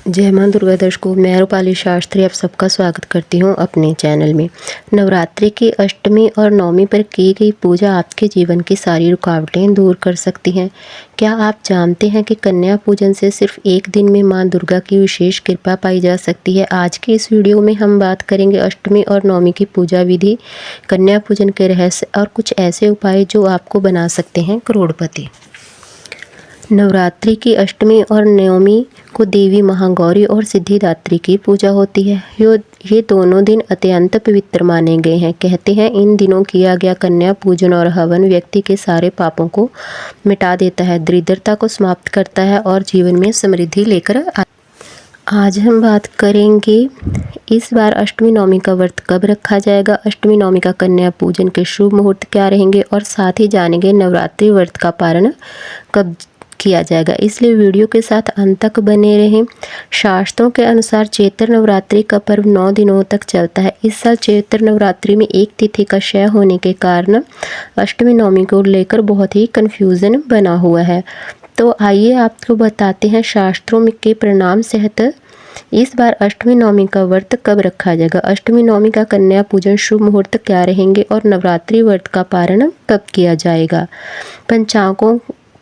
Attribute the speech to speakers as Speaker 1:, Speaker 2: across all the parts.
Speaker 1: जय मां दुर्गा दर्शकों, मैं रूपाली शास्त्री आप सबका स्वागत करती हूं अपने चैनल में। नवरात्रि की अष्टमी और नवमी पर की गई पूजा आपके जीवन की सारी रुकावटें दूर कर सकती हैं। क्या आप जानते हैं कि कन्या पूजन से सिर्फ एक दिन में मां दुर्गा की विशेष कृपा पाई जा सकती है। आज के इस वीडियो में हम बात करेंगे अष्टमी और नवमी की पूजा विधि, कन्या पूजन के रहस्य और कुछ ऐसे उपाय जो आपको बना सकते हैं करोड़पति। नवरात्रि की अष्टमी और नवमी को देवी महागौरी और सिद्धिदात्री की पूजा होती है। ये दोनों दिन अत्यंत पवित्र माने गए हैं। कहते हैं इन दिनों किया गया कन्या पूजन और हवन व्यक्ति के सारे पापों को मिटा देता है, दरिद्रता को समाप्त करता है और जीवन में समृद्धि लेकर आज हम बात करेंगे इस बार अष्टमी नवमी का व्रत कब रखा जाएगा, अष्टमी नवमी का कन्या पूजन के शुभ मुहूर्त क्या रहेंगे और साथ ही जानेंगे नवरात्रि व्रत का पारण कब किया जाएगा। इसलिए वीडियो के साथ अंत तक बने रहें। शास्त्रों के अनुसार चैत्र नवरात्रि का पर्व 9 दिनों तक चलता है। इस साल चैत्र नवरात्रि में एक तिथि का क्षय होने के कारण अष्टमी नवमी को लेकर बहुत ही कन्फ्यूज़न बना हुआ है। तो आइए आपको बताते हैं शास्त्रों के प्रणाम सहित इस बार अष्टमी नवमी का व्रत कब रखा जाएगा, अष्टमी नवमी का कन्या पूजन शुभ मुहूर्त क्या रहेंगे और नवरात्रि व्रत का पारण कब किया जाएगा।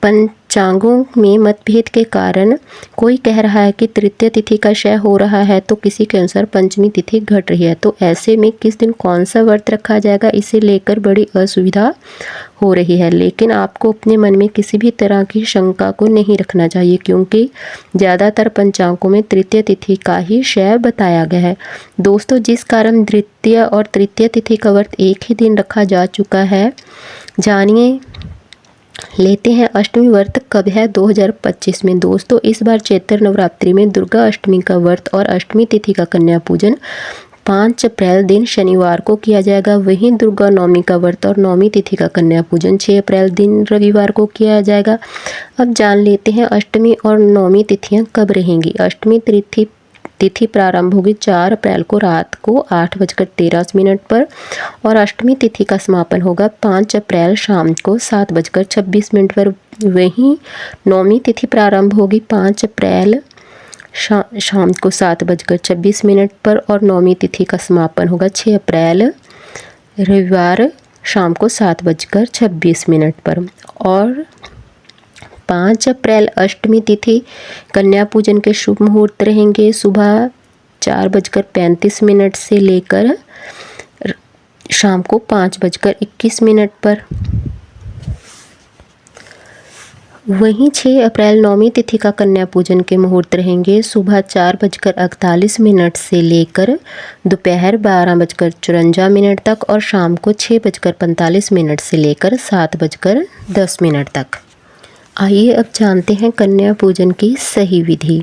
Speaker 1: पंचांगों में मतभेद के कारण कोई कह रहा है कि तृतीय तिथि का क्षय हो रहा है तो किसी के अनुसार पंचमी तिथि घट रही है। तो ऐसे में किस दिन कौन सा व्रत रखा जाएगा, इसे लेकर बड़ी असुविधा हो रही है। लेकिन आपको अपने मन में किसी भी तरह की शंका को नहीं रखना चाहिए, क्योंकि ज़्यादातर पंचांगों में तृतीय तिथि का ही क्षय बताया गया है। दोस्तों, जिस कारण द्वितीय और तृतीय तिथि का व्रत एक ही दिन रखा जा चुका है, जानिए लेते हैं अष्टमी व्रत कब है 2025 में। दोस्तों, इस बार चैत्र नवरात्रि में दुर्गा अष्टमी का व्रत और अष्टमी तिथि का कन्या पूजन 5 अप्रैल दिन शनिवार को किया जाएगा। वहीं दुर्गा नवमी का व्रत और नवमी तिथि का कन्या पूजन 6 अप्रैल दिन रविवार को किया जाएगा। अब जान लेते हैं अष्टमी और नवमी तिथियां कब रहेंगी। अष्टमी तिथि प्रारंभ होगी 4 अप्रैल को रात को 8:13 पर और अष्टमी तिथि का समापन होगा 5 अप्रैल शाम को 7:26 पर। वहीं नवमी तिथि प्रारंभ होगी 5 अप्रैल शाम को 7:26 पर और नवमी तिथि का समापन होगा 6 अप्रैल रविवार शाम को 7:26 पर। और 5 अप्रैल अष्टमी तिथि कन्या पूजन के शुभ मुहूर्त रहेंगे सुबह 4:35 से लेकर शाम को 5:21 पर। वहीं 6 अप्रैल नवमी तिथि का कन्या पूजन के मुहूर्त रहेंगे सुबह 4:48 से लेकर दोपहर 12:54 तक और शाम को 6:45 से लेकर 7:10 तक। आइए अब जानते हैं कन्या पूजन की सही विधि।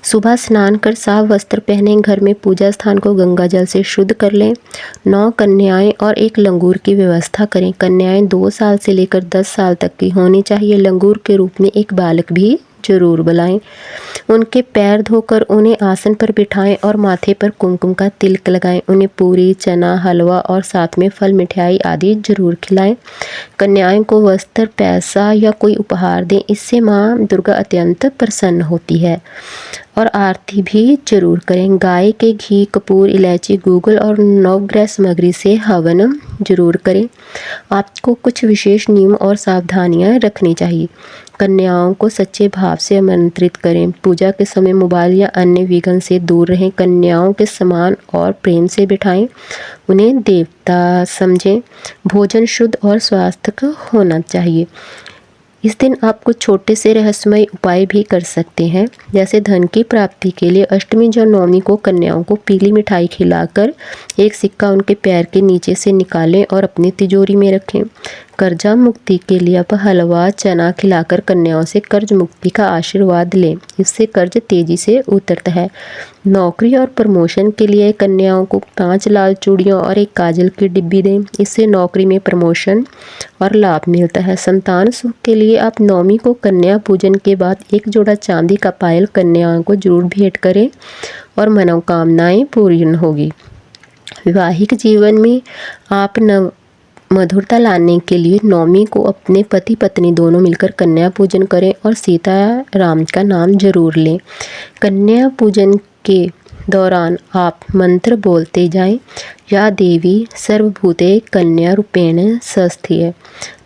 Speaker 1: सुबह स्नान कर साफ वस्त्र पहने घर में पूजा स्थान को गंगा जल से शुद्ध कर लें। 9 कन्याएं और 1 लंगूर की व्यवस्था करें। कन्याएं 2 साल से लेकर 10 साल तक की होनी चाहिए। लंगूर के रूप में एक बालक भी जरूर बुलाएं। उनके पैर धोकर उन्हें आसन पर बिठाएं और माथे पर कुमकुम का तिलक लगाएं। उन्हें पूरी, चना, हलवा और साथ में फल मिठाई आदि जरूर खिलाएं। कन्याओं को वस्त्र, पैसा या कोई उपहार दें, इससे मां दुर्गा अत्यंत प्रसन्न होती है। और आरती भी जरूर करें। गाय के घी, कपूर, इलायची, गूगल और नवग्रह सामग्री से हवन जरूर करें। आपको कुछ विशेष नियम और सावधानियां रखनी चाहिए। कन्याओं को सच्चे भाव से आमंत्रित करें। पूजा के समय मोबाइल या अन्य विघ्न से दूर रहें। कन्याओं के सम्मान और प्रेम से बिठाएं। उन्हें देवता समझें। भोजन शुद्ध और स्वास्थ्य होना चाहिए। इस दिन आप कुछ छोटे से रहस्यमय उपाय भी कर सकते हैं, जैसे धन की प्राप्ति के लिए अष्टमी और नवमी को कन्याओं को पीली मिठाई खिलाकर एक सिक्का उनके पैर के नीचे से निकालें और अपनी तिजोरी में रखें। कर्जा मुक्ति के लिए आप हलवा, चना खिलाकर कन्याओं से कर्ज मुक्ति का आशीर्वाद लें, इससे कर्ज तेजी से उतरता है। नौकरी और प्रमोशन के लिए कन्याओं को 5 लाल चूड़ियों और 1 काजल की डिब्बी दें, इससे नौकरी में प्रमोशन और लाभ मिलता है। संतान सुख के लिए आप नवमी को कन्या पूजन के बाद 1 जोड़ा चांदी का पायल कन्याओं को जरूर भेंट करें और मनोकामनाएं पूर्ण होगी। वैवाहिक जीवन में आप मधुरता लाने के लिए नवमी को अपने पति पत्नी दोनों मिलकर कन्या पूजन करें और सीता राम का नाम जरूर लें। कन्या पूजन के दौरान आप मंत्र बोलते जाएं, या देवी सर्वभूते कन्या रूपेण संस्थित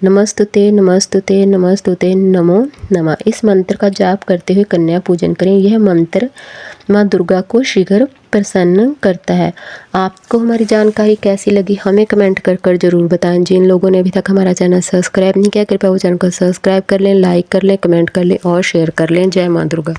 Speaker 1: नमस्तुते नमस्तुते नमस्तुते नमो नमः। इस मंत्र का जाप करते हुए कन्या पूजन करें। यह मंत्र माँ दुर्गा को शीघ्र प्रसन्न करता है। आपको हमारी जानकारी कैसी लगी हमें कमेंट कर ज़रूर बताएं। जिन लोगों ने अभी तक हमारा चैनल सब्सक्राइब नहीं किया, कृपया वो चैनल को सब्सक्राइब कर लें, लाइक कर लें, कमेंट कर लें और शेयर कर लें। जय माँ दुर्गा।